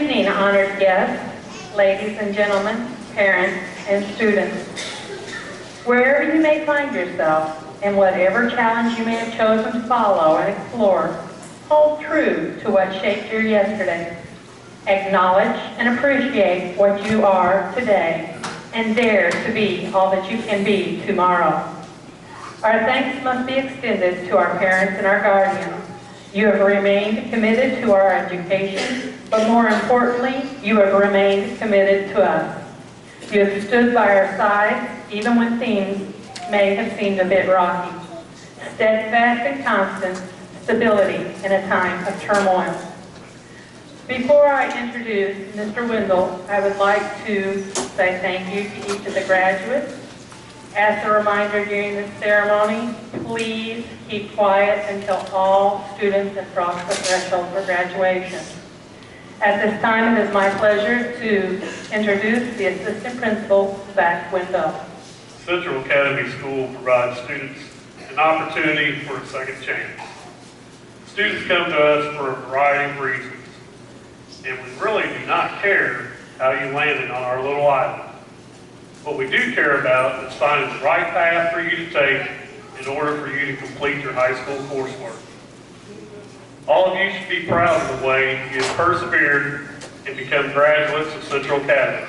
evening, honored guests, ladies and gentlemen, parents, and students. Wherever you may find yourself, and whatever challenge you may have chosen to follow and explore, hold true to what shaped your yesterday. Acknowledge and appreciate what you are today, and dare to be all that you can be tomorrow. Our thanks must be extended to our parents and our guardians. You have remained committed to our education, but more importantly, you have remained committed to us. You have stood by our side, even when things may have seemed a bit rocky. Steadfast and constant stability in a time of turmoil. Before I introduce Mr. Wendell, I would like to say thank you to each of the graduates. As a reminder during this ceremony, please keep quiet until all students have crossed the threshold for graduation. At this time, it is my pleasure to introduce the Assistant Principal, Zach Wendell. Central Academy School provides students an opportunity for a second chance. Students come to us for a variety of reasons, and we really do not care how you landed on our little island. What we do care about is finding the right path for you to take in order for you to complete your high school coursework. All of you should be proud of the way you have persevered and become graduates of Central Academy.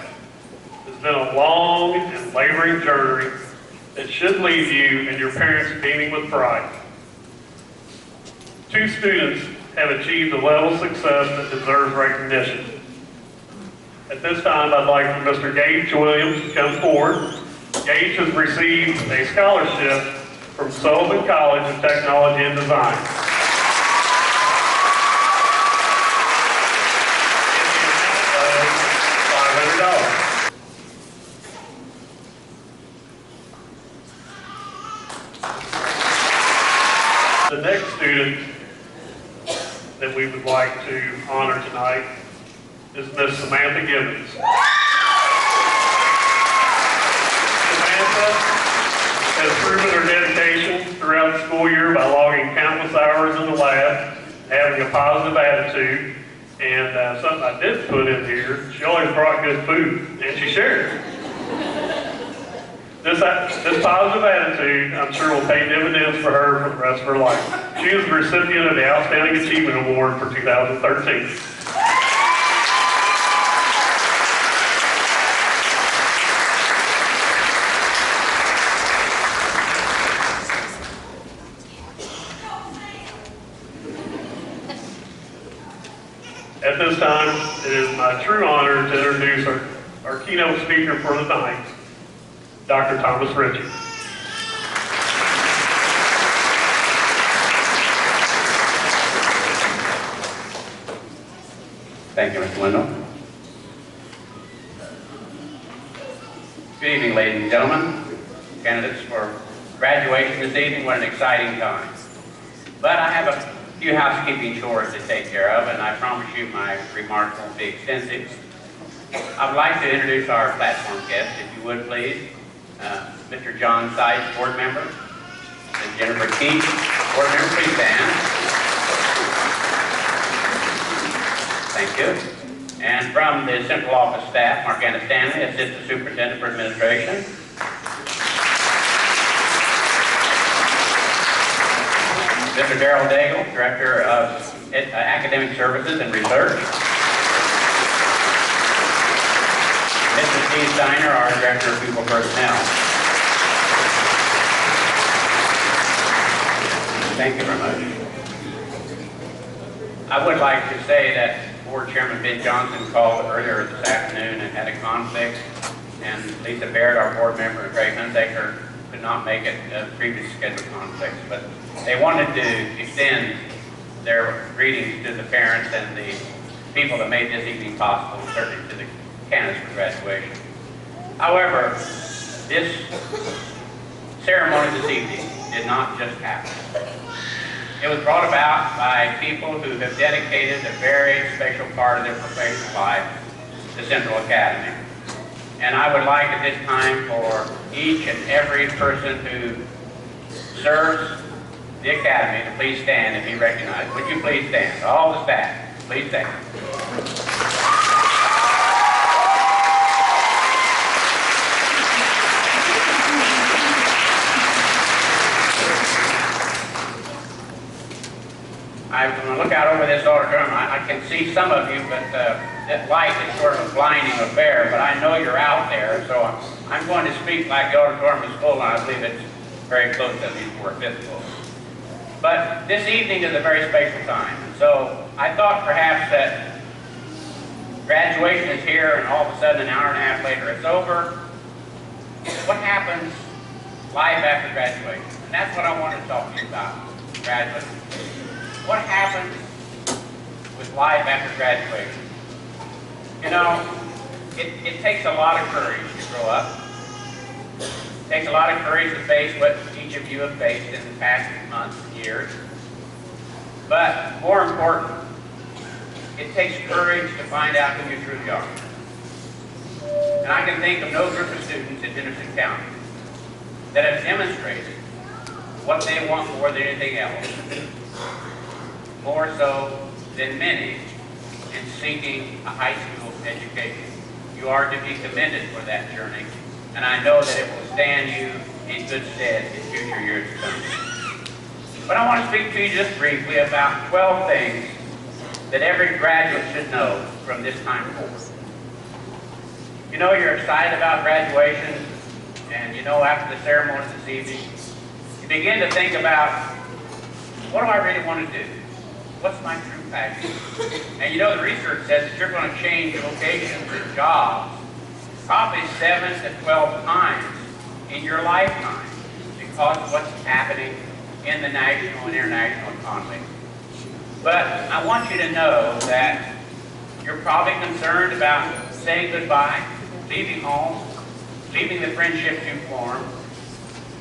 It's been a long and laboring journey that should leave you and your parents beaming with pride. 2 students have achieved a level of success that deserves recognition. At this time, I'd like for Mr. Gage Williams to come forward. Gage has received a scholarship from Sullivan College of Technology and Design. The next student that we would like to honor tonight is Miss Samantha Gibbons. Samantha has proven her dedication throughout the school year by logging countless hours in the lab, having a positive attitude, and something I did put in here, she always brought good food, and she shared it. This positive attitude, I'm sure, will pay dividends for her for the rest of her life. She is the recipient of the Outstanding Achievement Award for 2013. At this time, it is my true honor to introduce our keynote speaker for the night, Dr. Thomas Ritchie. Thank you, Mr. Wendell. Good evening, ladies and gentlemen, candidates for graduation this evening. What an exciting time. But I have a few housekeeping chores to take care of, and I promise you my remarks won't be extensive. I would like to introduce our platform guests, if you would please. Mr. John Seitz, board member. Ms. Jennifer Keith, board member, please stand. Thank you. And from the central office staff, Mark Anna Stanley, Assistant Superintendent for Administration. Mr. Darrell Daigle, Director of Academic Services and Research. Mr. Steve Steiner, our Director of People Personnel. Thank you very much. I would like to say that Board Chairman Ben Johnson called earlier this afternoon and had a conflict, and Lisa Baird, our board member, and Greg Hunsaker could not make it, previous scheduled conflicts, but they wanted to extend their greetings to the parents and the people that made this evening possible, and certainly to the candidates for graduation. However, this ceremony this evening did not just happen. It was brought about by people who have dedicated a very special part of their professional life to Central Academy. And I would like at this time for each and every person who serves the Academy to please stand and be recognized. Would you please stand? All the staff, please stand. auditorium. I can see some of you, but that light is sort of a blinding affair, but I know you're out there, so I'm going to speak like the auditorium is full, and I believe it's very close to at least 4/5 full. But this evening is a very special time, and so I thought perhaps that graduation is here, and all of a sudden, an hour and a half later, it's over. What happens life after graduation? And that's what I want to talk to you about, graduates. What happens with life after graduation? You know, it takes a lot of courage to grow up. It takes a lot of courage to face what each of you have faced in the past months and years. But more important, it takes courage to find out who you truly are. And I can think of no group of students in Henderson County that have demonstrated what they want more than anything else, more so than many in seeking a high school education. You are to be commended for that journey, and I know that it will stand you in good stead in future years to come. But I want to speak to you just briefly about 12 things that every graduate should know from this time forward. You know, you're excited about graduation, and you know after the ceremony this evening, you begin to think about, what do I really want to do? What's my true passion? And you know the research says that you're going to change vocations and jobs probably 7 to 12 times in your lifetime because of what's happening in the national and international economy. But I want you to know that you're probably concerned about saying goodbye, leaving home, leaving the friendships you formed.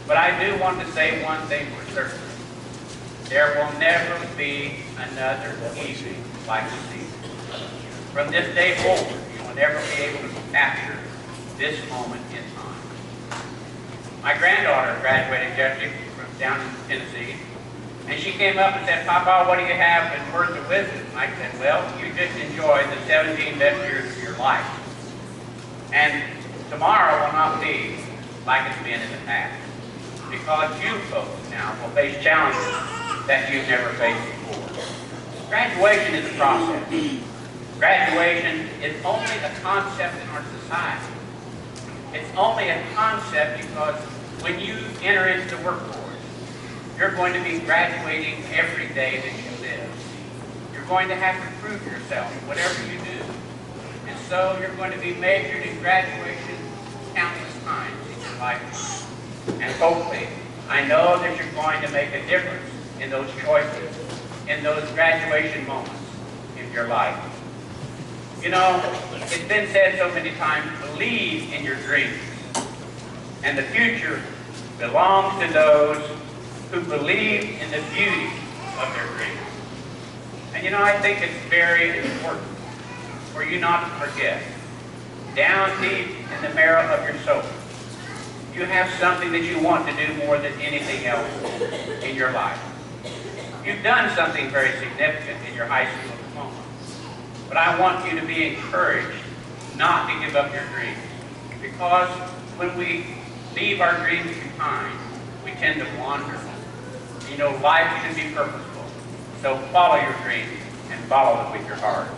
But I do want to say one thing for certain. There will never be another evening like this evening. From this day forward, you will never be able to capture this moment in time. My granddaughter graduated yesterday from down in Tennessee, and she came up and said, "Papa, what do you have in words of wisdom?" I said, "Well, you just enjoyed the 17 best years of your life. And tomorrow will not be like it's been in the past. Because you folks now will face challenges that you've never faced before." Graduation is a process. Graduation is only a concept in our society. It's only a concept because when you enter into the workforce, you're going to be graduating every day that you live. You're going to have to prove yourself, whatever you do. And so you're going to be measured in graduation countless times in your lifetime. And hopefully, I know that you're going to make a difference in those choices, in those graduation moments in your life. You know, it's been said so many times, believe in your dreams. And the future belongs to those who believe in the beauty of their dreams. And you know, I think it's very important for you not to forget, down deep in the marrow of your soul, you have something that you want to do more than anything else in your life. You've done something very significant in your high school diploma. But I want you to be encouraged not to give up your dreams. Because when we leave our dreams behind, we tend to wander. You know, life should be purposeful. So follow your dreams and follow them with your heart.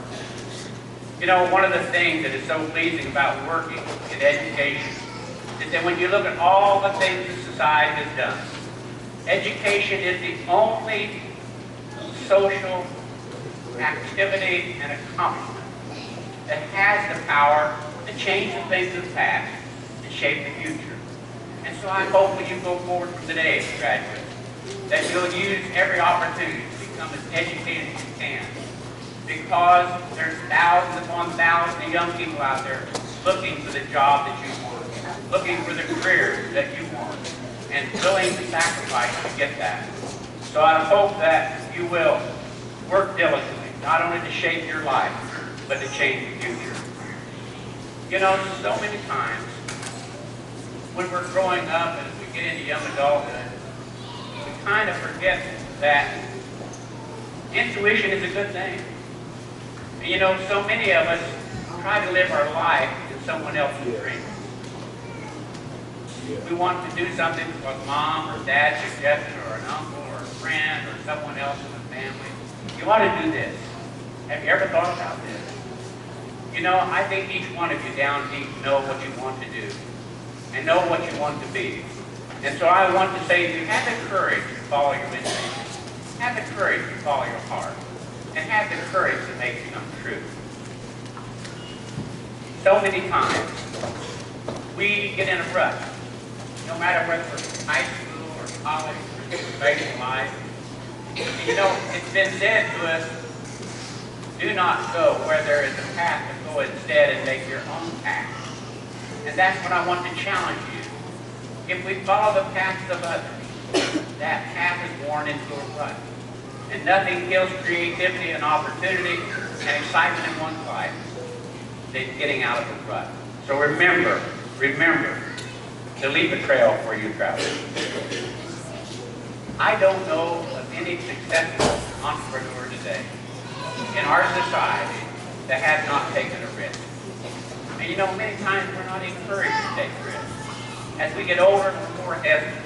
You know, one of the things that is so pleasing about working in education is that when you look at all the things that society has done, education is the only social activity and accomplishment that has the power to change the things of the past and shape the future. And so I hope when you go forward from today, graduates, that you'll use every opportunity to become as educated as you can. Because there's thousands upon thousands of young people out there looking for the job that you want, looking for the career that you want, and willing to sacrifice to get that. So I hope that you will work diligently, not only to shape your life, but to change the future. You know, so many times, when we're growing up and as we get into young adulthood, we kind of forget that intuition is a good thing. And you know, so many of us try to live our life in someone else's dreams. We want to do something because mom or dad suggested, or an uncle or a friend or someone else in the family. You ought to do this. Have you ever thought about this? You know, I think each one of you down deep know what you want to do and know what you want to be. And so I want to say to you, have the courage to follow your instinct. Have the courage to follow your heart. And have the courage to make it come true. So many times, we get in a rut. No matter whether it's high school or college or professional life. And you know, it's been said to us, do not go where there is a path, but go instead and make your own path. And that's what I want to challenge you. If we follow the paths of others, that path is worn into a rut. And nothing kills creativity and opportunity and excitement in one's life than getting out of the rut. So remember to leave a trail where you travel. I don't know of any successful entrepreneur today in our society that has not taken a risk. And you know, many times we're not encouraged to take risks. As we get older, we're more hesitant.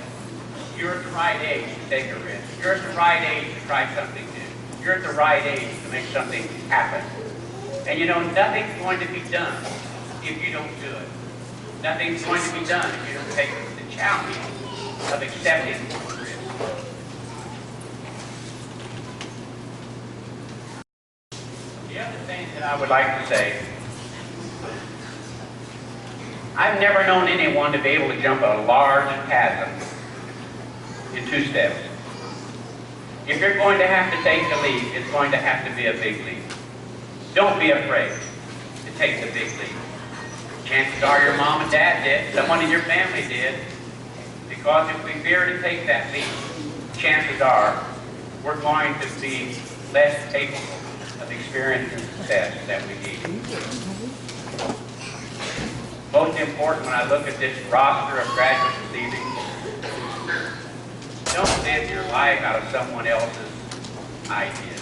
You're at the right age to take a risk. You're at the right age to try something new. You're at the right age to make something happen. And you know, nothing's going to be done if you don't do it. Nothing's going to be done if you don't take the challenge of accepting risk. The other thing that I would like to say, I've never known anyone to be able to jump a large chasm in 2 steps. If you're going to have to take the leap, it's going to have to be a big leap. Don't be afraid to take the big leap. Chances are your mom and dad did, someone in your family did, because if we fear to take that leap, chances are we're going to be less capable of experiencing success that we need. Most important, when I look at this roster of graduates this evening, don't live your life out of someone else's idea.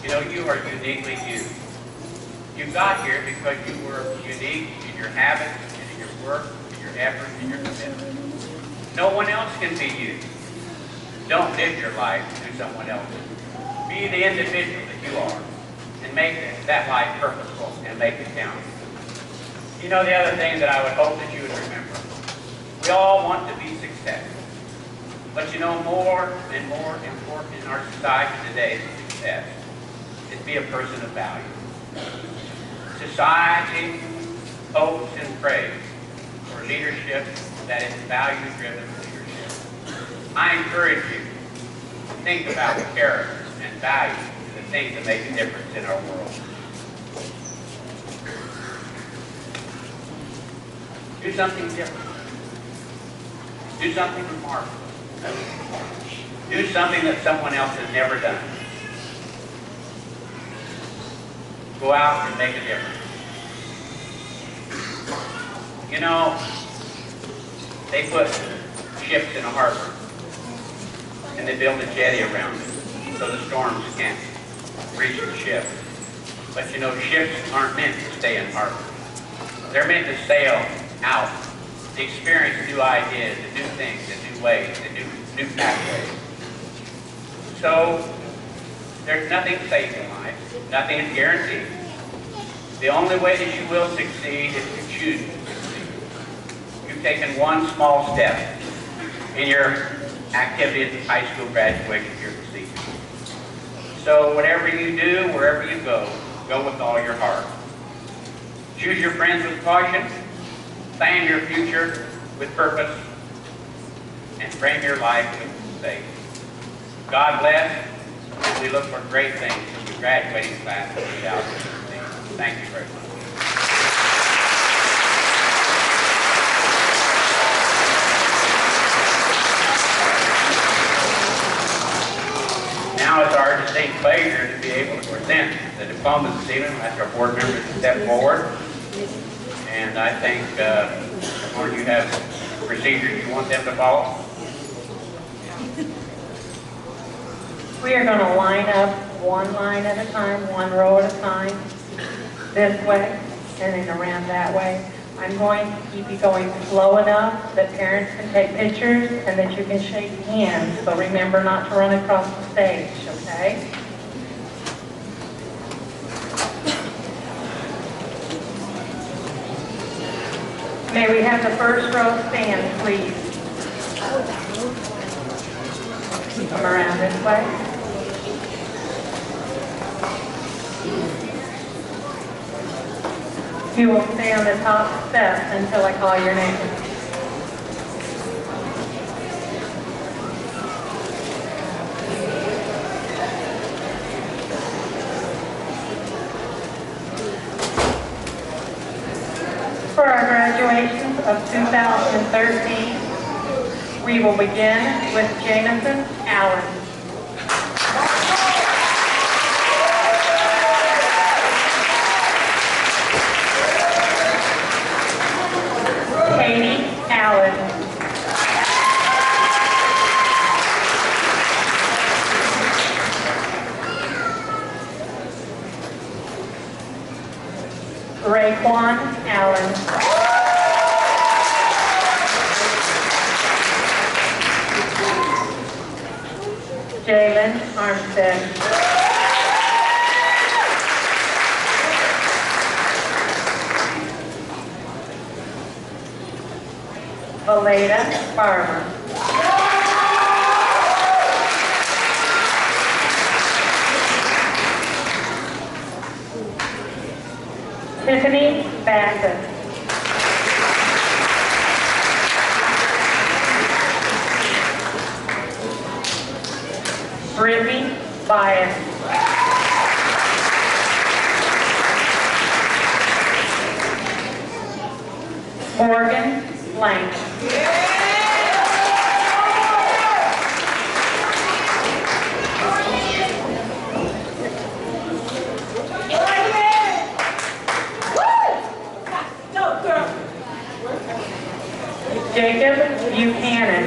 You know, you are uniquely you. You got here because you were unique in your habits, and in your work, in your effort, and your commitment. No one else can be you. Don't live your life through someone else's. Be the individual that you are, and make that life purposeful, and make it count. You know, the other thing that I would hope that you would remember, we all want to be successful. But you know, more and more important in our society today than success is be a person of value. Society hopes and prays for leadership that is value-driven leadership. I encourage you to think about the character and values and the things that make a difference in our world. Do something different. Do something remarkable. Do something that someone else has never done. Go out and make a difference. You know, they put ships in a harbor and they build a jetty around it so the storms can't reach the ship. But you know, ships aren't meant to stay in harbor. They're meant to sail out, to experience new ideas, and new things, and new ways, and new pathways. So, there's nothing safe in life. Nothing is guaranteed. The only way that you will succeed is to choose to succeed. You've taken one small step in your activity at the high school graduation here this evening. So whatever you do, wherever you go, go with all your heart. Choose your friends with caution. Plan your future with purpose. And frame your life with faith. God bless. And we look for great things from the graduating class of 2016. Thank you very much. Now it's our distinct pleasure to be able to present the diplomas this evening. I'll ask our board members to step forward. And I think, or you have procedures you want them to follow? We are going to line up one line at a time, one row at a time, this way, and then around that way. I'm going to keep you going slow enough that parents can take pictures and that you can shake hands. So remember not to run across the stage, okay? May we have the first row stand, please? Come around this way. You will stay on the top steps until I call your name. For our graduations of 2013, we will begin with Jamison Allen. Katie Allen. Raekwon Allen. Jalen Armstead. Valeda Farmer. Tiffany Bassett. Brizzy Bias. Morgan Blank. Jacob Buchanan.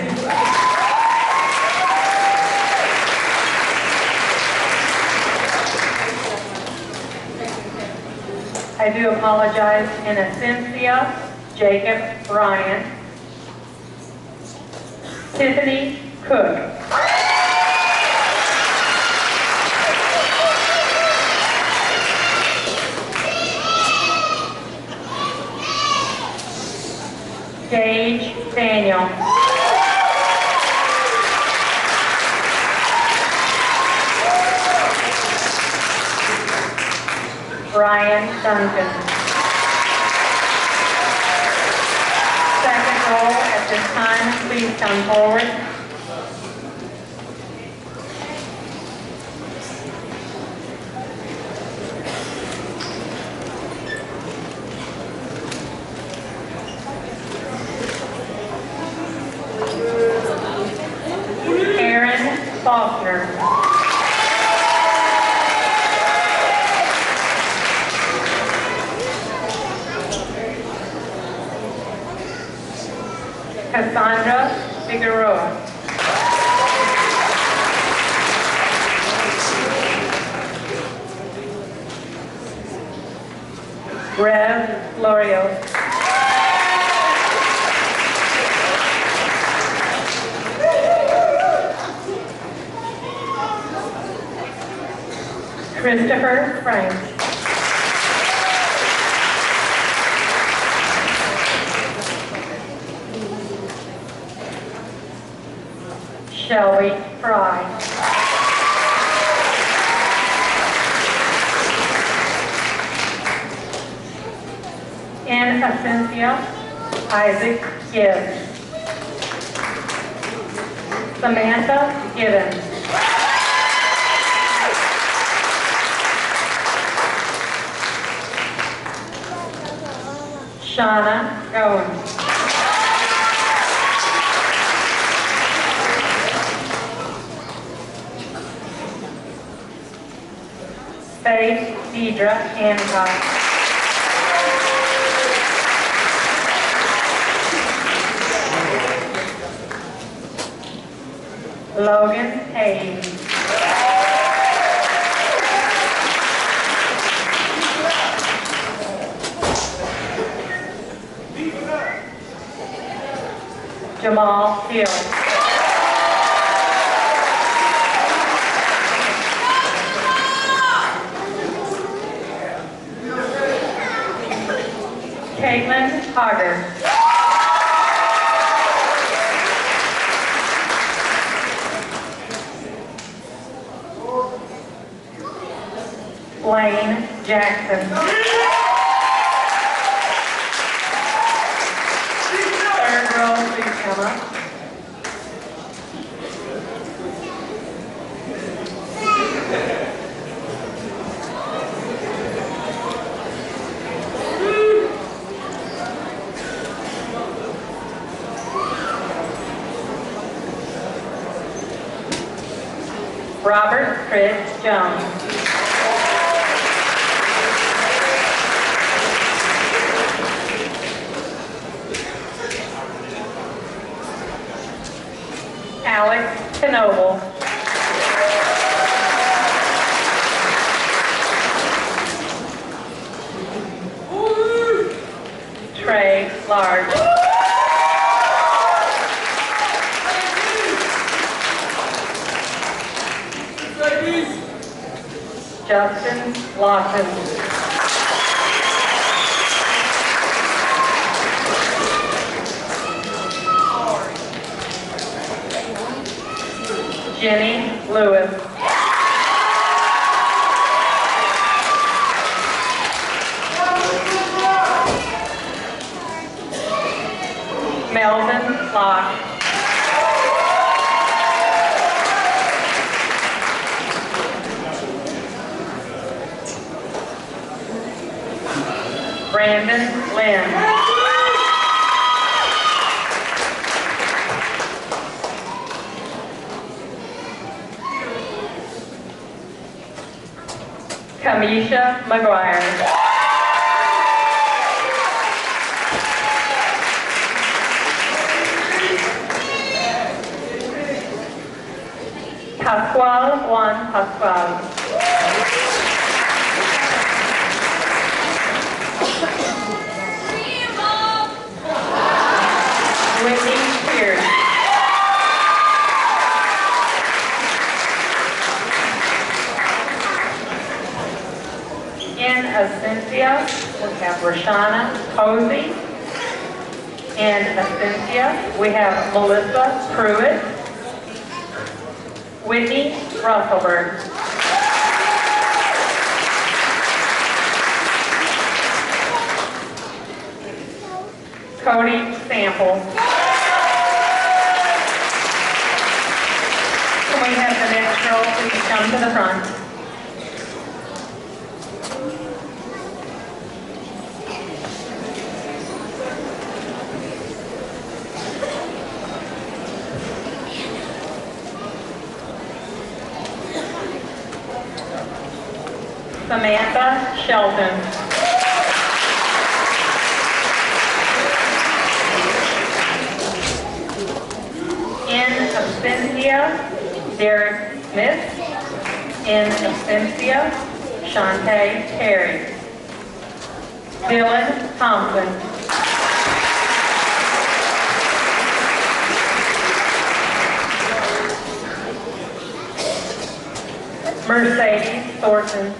I do apologize, Innocencia Jacob Bryant. Tiffany Cook. Gage Daniel. Ryan Duncan. Second roll at this time, please come forward. Aaron Faulkner. Cassandra Figueroa. Rev Lorios. Christopher Frank. Shelby Fry. Innocencia Isaac Gibbs. Samantha Gibbons. Shauna Owens. Faith Deidre Hancock. Logan Hayes. Jamal Hill. Caitlin Hager. Lane Jackson. Third row, please come up. Robert Chris Jones. Alex Knoble. Trey Large. Justin Lawson. Jenny Lewis. Melvin Locke. Brandon Lynn. Kamisha McGuire. Pascual Juan Pascual. Whitney Pierce. In Ascensia, we have Rashana Posey. In Ascensia, we have Melissa Pruitt. Whitney Russellberg. Cody Sample. Can we have the next girl please come to the front? Samantha Shelton. In Ascensia, Derek Smith. In Ascensia, Shantae Terry. Dylan Thompson. Mercedes Thornton.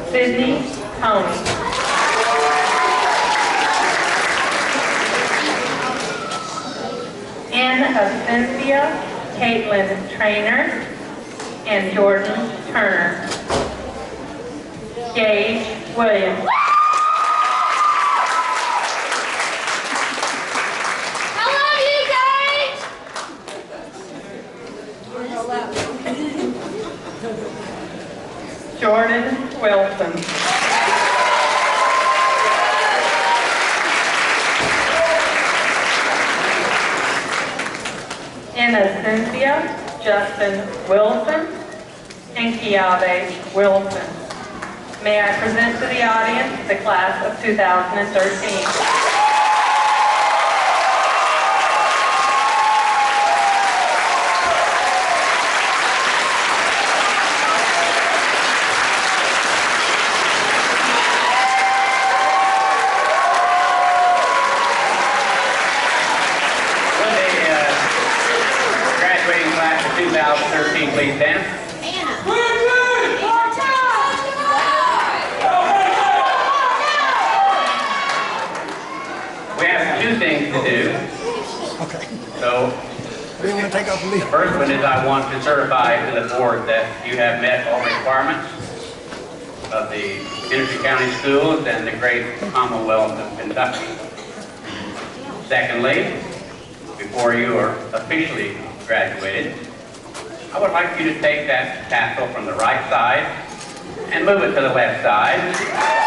Sydney Coney. In Ascensia, Caitlin Trainer and Jordan Turner. Gage Williams. Jordan Wilson. In Ascensia, Justin Wilson and Kiave Wilson. May I present to the audience the class of 2013. Graduating class of 2013, please stand. take off the lead. The first one is I want to certify to the board that you have met all requirements of the Henderson County Schools and the great Commonwealth of Kentucky. Secondly, before you are officially graduated, I would like you to take that tassel from the right side and move it to the left side.